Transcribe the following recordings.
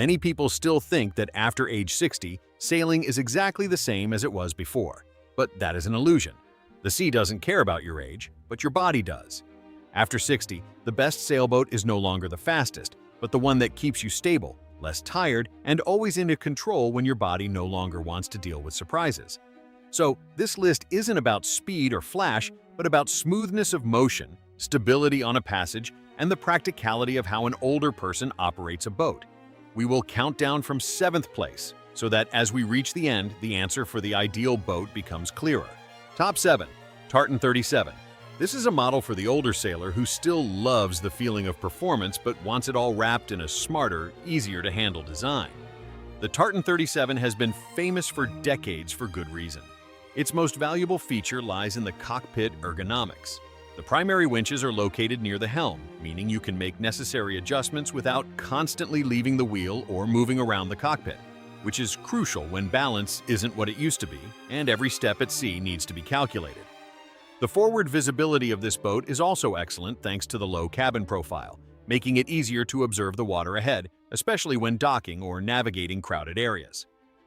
Many people still think that after age 60, sailing is exactly the same as it was before. But that is an illusion. The sea doesn't care about your age, but your body does. After 60, the best sailboat is no longer the fastest, but the one that keeps you stable, less tired, and always in control when your body no longer wants to deal with surprises. So, this list isn't about speed or flash, but about smoothness of motion, stability on a passage, and the practicality of how an older person operates a boat. We will count down from 7th place, so that as we reach the end, the answer for the ideal boat becomes clearer. Top 7. Tartan 37. This is a model for the older sailor who still loves the feeling of performance but wants it all wrapped in a smarter, easier-to-handle design. The Tartan 37 has been famous for decades for good reason. Its most valuable feature lies in the cockpit ergonomics. The primary winches are located near the helm, meaning you can make necessary adjustments without constantly leaving the wheel or moving around the cockpit, which is crucial when balance isn't what it used to be, and every step at sea needs to be calculated. The forward visibility of this boat is also excellent thanks to the low cabin profile, making it easier to observe the water ahead, especially when docking or navigating crowded areas.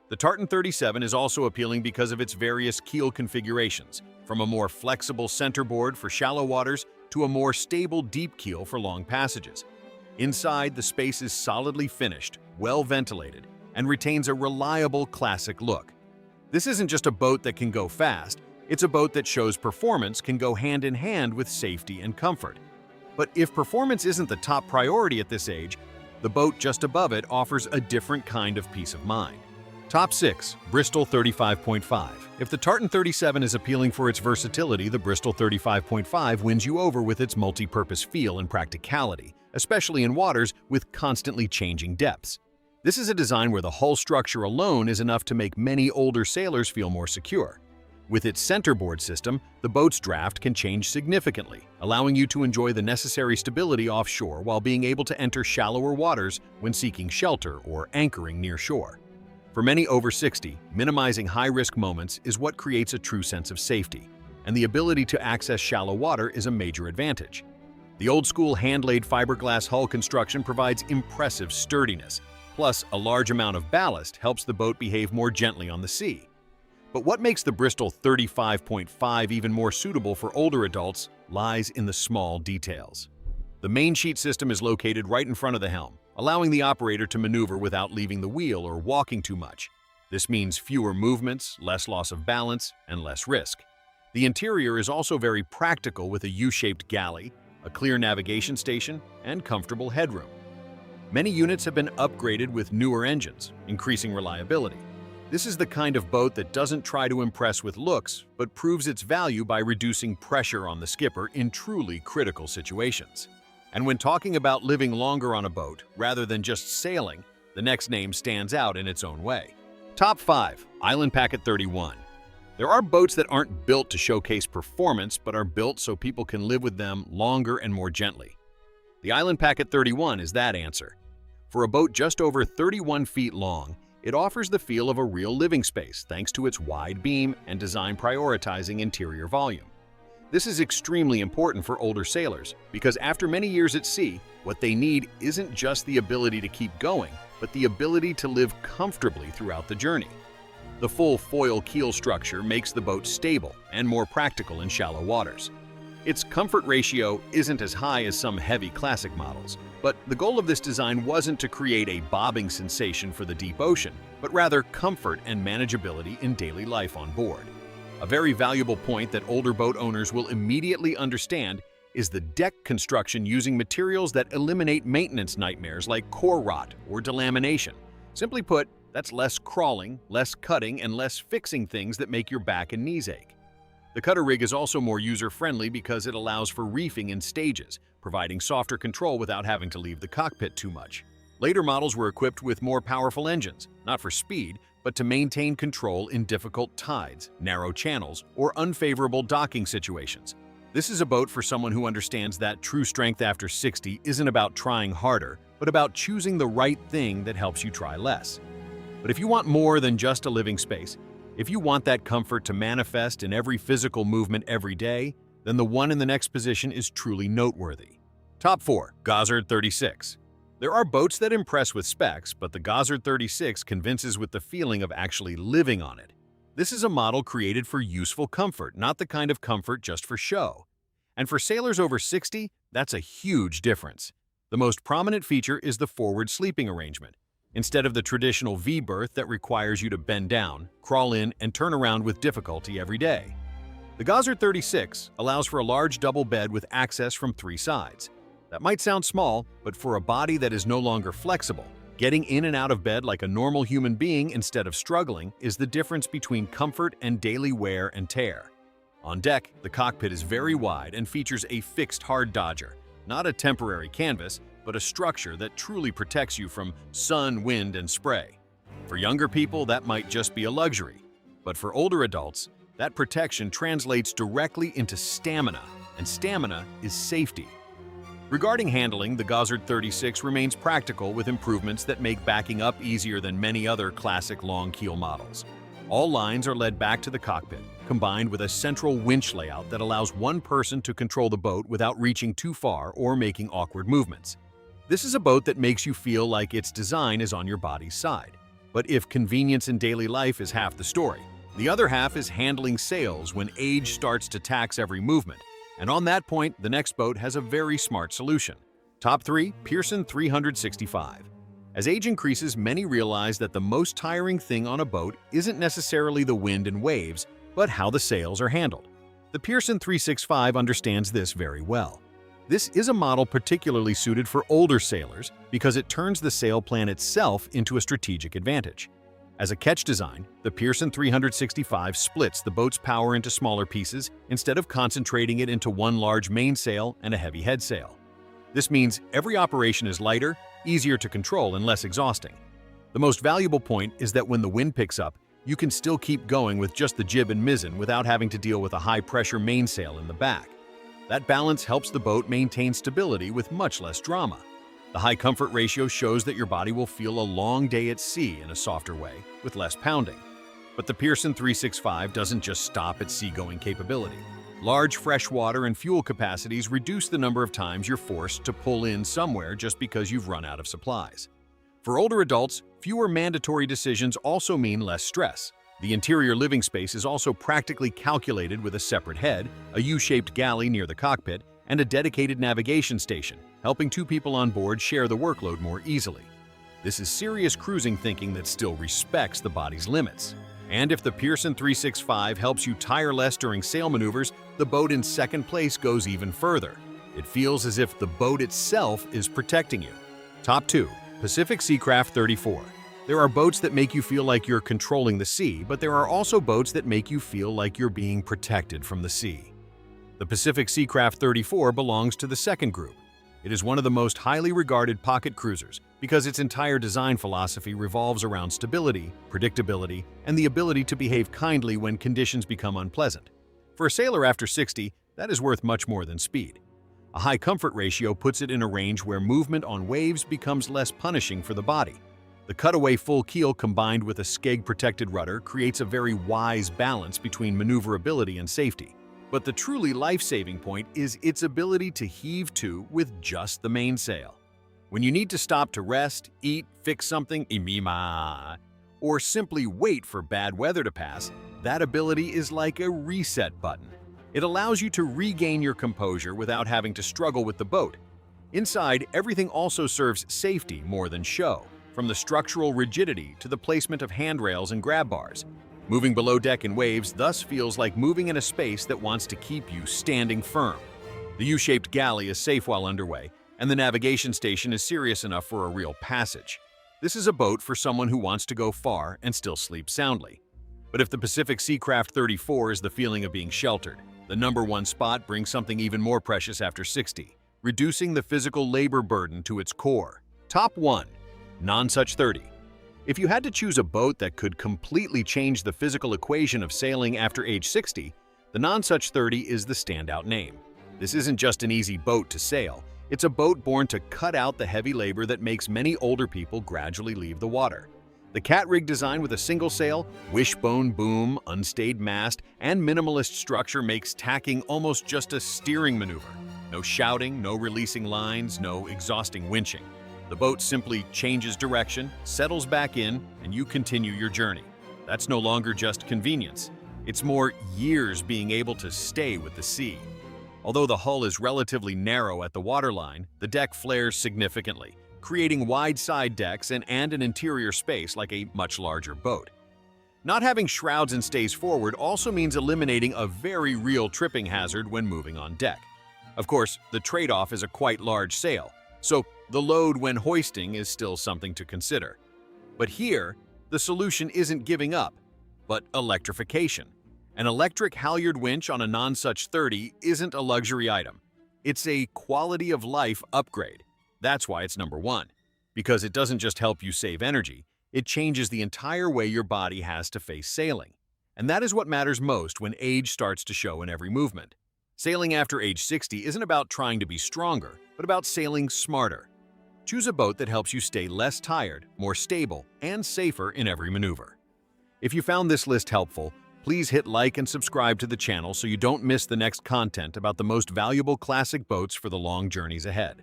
The Tartan 37 is also appealing because of its various keel configurations, from a more flexible centerboard for shallow waters to a more stable deep keel for long passages. Inside, the space is solidly finished, well ventilated, and retains a reliable classic look. This isn't just a boat that can go fast, it's a boat that shows performance can go hand in hand with safety and comfort. But if performance isn't the top priority at this age, the boat just above it offers a different kind of peace of mind. Top 6. Bristol 35.5. If the Tartan 37 is appealing for its versatility, the Bristol 35.5 wins you over with its multi-purpose feel and practicality, especially in waters with constantly changing depths. This is a design where the hull structure alone is enough to make many older sailors feel more secure. With its centerboard system, the boat's draft can change significantly, allowing you to enjoy the necessary stability offshore while being able to enter shallower waters when seeking shelter or anchoring near shore. For many over 60, minimizing high-risk moments is what creates a true sense of safety, and the ability to access shallow water is a major advantage. The old-school hand-laid fiberglass hull construction provides impressive sturdiness, plus a large amount of ballast helps the boat behave more gently on the sea. But what makes the Bristol 35.5 even more suitable for older adults lies in the small details. The main sheet system is located right in front of the helm, allowing the operator to maneuver without leaving the wheel or walking too much. This means fewer movements, less loss of balance, and less risk. The interior is also very practical with a U-shaped galley, a clear navigation station, and comfortable headroom. Many units have been upgraded with newer engines, increasing reliability. This is the kind of boat that doesn't try to impress with looks, but proves its value by reducing pressure on the skipper in truly critical situations. And when talking about living longer on a boat, rather than just sailing, the next name stands out in its own way. Top 5. Island Packet 31. There are boats that aren't built to showcase performance, but are built so people can live with them longer and more gently. The Island Packet 31 is that answer. For a boat just over 31 feet long, it offers the feel of a real living space thanks to its wide beam and design prioritizing interior volume. This is extremely important for older sailors because after many years at sea, what they need isn't just the ability to keep going, but the ability to live comfortably throughout the journey. The full foil keel structure makes the boat stable and more practical in shallow waters. Its comfort ratio isn't as high as some heavy classic models, but the goal of this design wasn't to create a bobbing sensation for the deep ocean, but rather comfort and manageability in daily life on board. A very valuable point that older boat owners will immediately understand is the deck construction using materials that eliminate maintenance nightmares like core rot or delamination. Simply put, that's less crawling, less cutting, and less fixing things that make your back and knees ache. The cutter rig is also more user-friendly because it allows for reefing in stages, providing softer control without having to leave the cockpit too much. Later models were equipped with more powerful engines, not for speed, but to maintain control in difficult tides, narrow channels, or unfavorable docking situations. This is a boat for someone who understands that true strength after 60 isn't about trying harder, but about choosing the right thing that helps you try less. But if you want more than just a living space, if you want that comfort to manifest in every physical movement every day, then the one in the next position is truly noteworthy. Top 4. Gozzard 36. There are boats that impress with specs, but the Gozzard 36 convinces with the feeling of actually living on it. This is a model created for useful comfort, not the kind of comfort just for show. And for sailors over 60, that's a huge difference. The most prominent feature is the forward sleeping arrangement. Instead of the traditional V berth that requires you to bend down, crawl in, and turn around with difficulty every day. The Gozzard 36 allows for a large double bed with access from 3 sides. That might sound small, but for a body that is no longer flexible, getting in and out of bed like a normal human being instead of struggling is the difference between comfort and daily wear and tear. On deck, the cockpit is very wide and features a fixed hard dodger, not a temporary canvas, but a structure that truly protects you from sun, wind, and spray. For younger people, that might just be a luxury, but for older adults, that protection translates directly into stamina, and stamina is safety. Regarding handling, the Gozzard 36 remains practical with improvements that make backing up easier than many other classic long keel models. All lines are led back to the cockpit, combined with a central winch layout that allows one person to control the boat without reaching too far or making awkward movements. This is a boat that makes you feel like its design is on your body's side. But if convenience in daily life is half the story, the other half is handling sails when age starts to tax every movement. And on that point, the next boat has a very smart solution. Top 3, Pearson 365. As age increases, many realize that the most tiring thing on a boat isn't necessarily the wind and waves, but how the sails are handled. The Pearson 365 understands this very well. This is a model particularly suited for older sailors because it turns the sail plan itself into a strategic advantage. As a catch design, the Pearson 365 splits the boat's power into smaller pieces instead of concentrating it into one large mainsail and a heavy headsail. This means every operation is lighter, easier to control, and less exhausting. The most valuable point is that when the wind picks up, you can still keep going with just the jib and mizzen without having to deal with a high-pressure mainsail in the back. That balance helps the boat maintain stability with much less drama. The high comfort ratio shows that your body will feel a long day at sea in a softer way, with less pounding. But the Pearson 365 doesn't just stop at seagoing capability. Large freshwater and fuel capacities reduce the number of times you're forced to pull in somewhere just because you've run out of supplies. For older adults, fewer mandatory decisions also mean less stress. The interior living space is also practically calculated with a separate head, a U-shaped galley near the cockpit, and a dedicated navigation station, helping 2 people on board share the workload more easily. This is serious cruising thinking that still respects the body's limits. And if the Pearson 365 helps you tire less during sail maneuvers, the boat in second place goes even further. It feels as if the boat itself is protecting you. Top 2, Pacific Seacraft 34. There are boats that make you feel like you're controlling the sea, but there are also boats that make you feel like you're being protected from the sea. The Pacific Seacraft 34 belongs to the second group. It is one of the most highly regarded pocket cruisers because its entire design philosophy revolves around stability, predictability, and the ability to behave kindly when conditions become unpleasant. For a sailor after 60, that is worth much more than speed. A high comfort ratio puts it in a range where movement on waves becomes less punishing for the body. The cutaway full keel combined with a skeg-protected rudder creates a very wise balance between maneuverability and safety. But the truly life-saving point is its ability to heave to with just the mainsail. When you need to stop to rest, eat, fix something, or simply wait for bad weather to pass, that ability is like a reset button. It allows you to regain your composure without having to struggle with the boat. Inside, everything also serves safety more than show, from the structural rigidity to the placement of handrails and grab bars. Moving below deck in waves thus feels like moving in a space that wants to keep you standing firm. The U-shaped galley is safe while underway, and the navigation station is serious enough for a real passage. This is a boat for someone who wants to go far and still sleep soundly. But if the Pacific Seacraft 34 is the feeling of being sheltered, the number 1 spot brings something even more precious after 60, reducing the physical labor burden to its core. Top 1, Nonsuch 30. If you had to choose a boat that could completely change the physical equation of sailing after age 60, the Nonsuch 30 is the standout name. This isn't just an easy boat to sail, it's a boat born to cut out the heavy labor that makes many older people gradually leave the water. The cat rig design with a single sail, wishbone boom, unstayed mast, and minimalist structure makes tacking almost just a steering maneuver. No shouting, no releasing lines, no exhausting winching. The boat simply changes direction, settles back in, and you continue your journey. That's no longer just convenience. It's more years being able to stay with the sea. Although the hull is relatively narrow at the waterline, the deck flares significantly, creating wide side decks and an interior space like a much larger boat. Not having shrouds and stays forward also means eliminating a very real tripping hazard when moving on deck. Of course, the trade-off is a quite large sail, so the load when hoisting is still something to consider. But here, the solution isn't giving up, but electrification. An electric halyard winch on a Nonsuch 30 isn't a luxury item. It's a quality of life upgrade. That's why it's number one. Because it doesn't just help you save energy, it changes the entire way your body has to face sailing. And that is what matters most when age starts to show in every movement. Sailing after age 60 isn't about trying to be stronger, but about sailing smarter. Choose a boat that helps you stay less tired, more stable, and safer in every maneuver. If you found this list helpful, please hit like and subscribe to the channel so you don't miss the next content about the most valuable classic boats for the long journeys ahead.